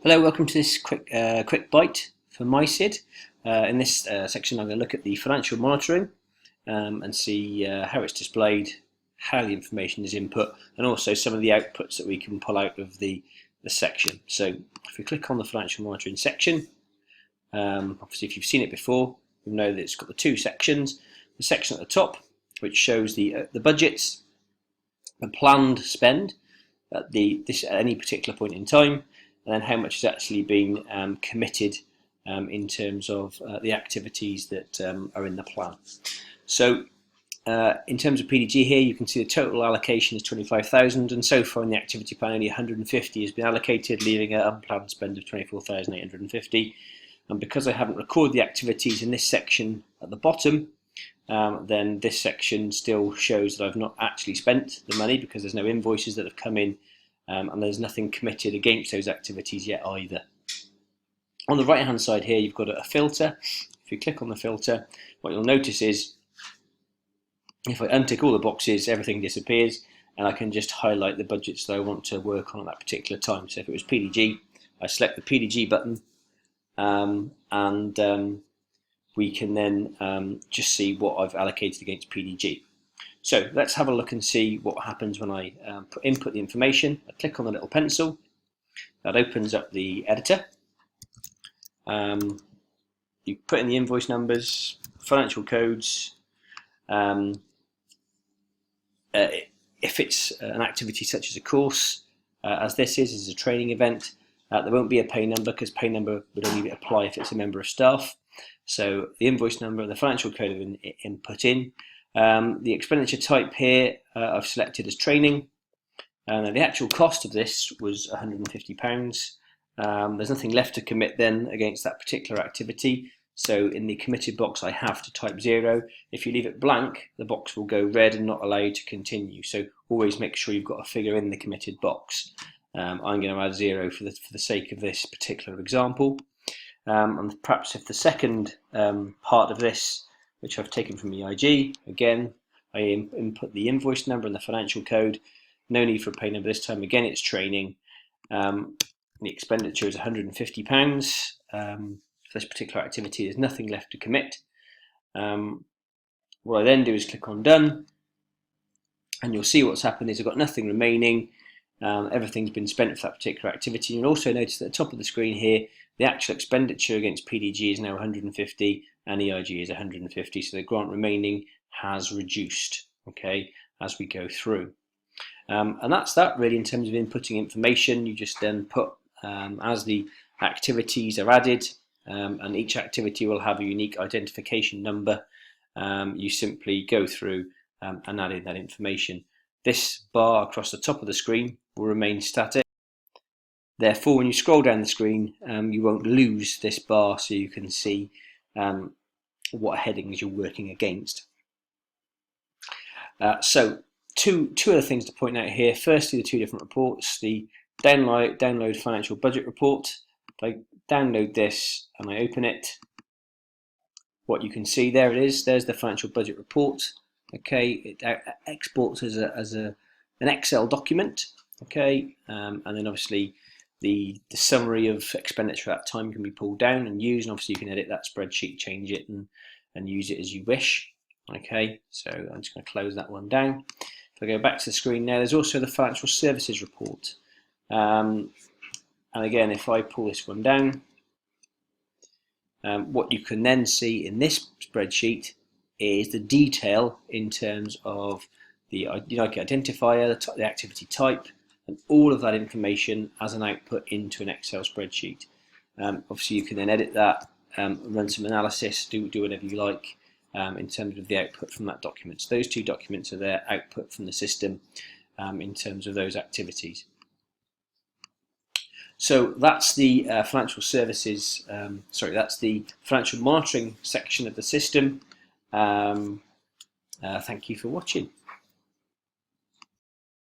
Hello, welcome to this quick bite for MySID. In this section I'm going to look at the financial monitoring and see how it's displayed, how the information is input, and also some of the outputs that we can pull out of the section. So if we click on the financial monitoring section, obviously if you've seen it before, you'll know that it's got the two sections. The section at the top, which shows the budgets, the planned spend at any particular point in time, and then how much has actually been committed in terms of the activities that are in the plan. So in terms of PDG here, you can see the total allocation is 25,000, and so far in the activity plan only 150 has been allocated, leaving an unplanned spend of 24,850. And because I haven't recorded the activities in this section at the bottom, then this section still shows that I've not actually spent the money because there's no invoices that have come in, and there's nothing committed against those activities yet either. On the right hand side here, you've got a filter. If you click on the filter, what you'll notice is if I untick all the boxes, everything disappears, and I can just highlight the budgets that I want to work on at that particular time. So if it was PDG, I select the PDG button, and we can then just see what I've allocated against PDG. So let's have a look and see what happens when I input the information. I click on the little pencil. That opens up the editor. You put in the invoice numbers, financial codes. If it's an activity such as a course, as this is a training event, there won't be a pay number because pay number would only apply if it's a member of staff. So the invoice number and the financial code have been input in. The expenditure type here I've selected as training. The actual cost of this was £150. There's nothing left to commit then against that particular activity. So in the committed box I have to type 0. If you leave it blank, the box will go red and not allow you to continue. So always make sure you've got a figure in the committed box. I'm going to add 0 for the sake of this particular example. And perhaps if the second part of this, which I've taken from EIG, again, I input the invoice number and the financial code. No need for a pay number this time. Again, it's training. The expenditure is £150. For this particular activity, there's nothing left to commit. What I then do is click on Done, and you'll see what's happened is I've got nothing remaining. Everything's been spent for that particular activity. You'll also notice at the top of the screen here, the actual expenditure against PDG is now 150 and EIG is 150, so the grant remaining has reduced, okay, as we go through. And that's that really in terms of inputting information. You just then put as the activities are added, and each activity will have a unique identification number. You simply go through and add in that information. This bar across the top of the screen will remain static. Therefore, when you scroll down the screen, you won't lose this bar, so you can see what headings you're working against. So two other things to point out here. Firstly, the two different reports. The download financial budget report. If I download this and I open it, what you can see, there it is. There's the financial budget report. Okay, it exports as an Excel document. Okay, and then obviously the summary of expenditure at that time can be pulled down and used, and obviously you can edit that spreadsheet, change it, and use it as you wish. Okay, so I'm just going to close that one down. If I go back to the screen now, there's also the financial services report. And again, if I pull this one down, what you can then see in this spreadsheet is the detail in terms of the unique identifier, the activity type, and all of that information as an output into an Excel spreadsheet. Obviously, you can then edit that, run some analysis, do whatever you like in terms of the output from that document. So those two documents are their output from the system in terms of those activities. So that's the financial services, that's the financial monitoring section of the system. Thank you for watching.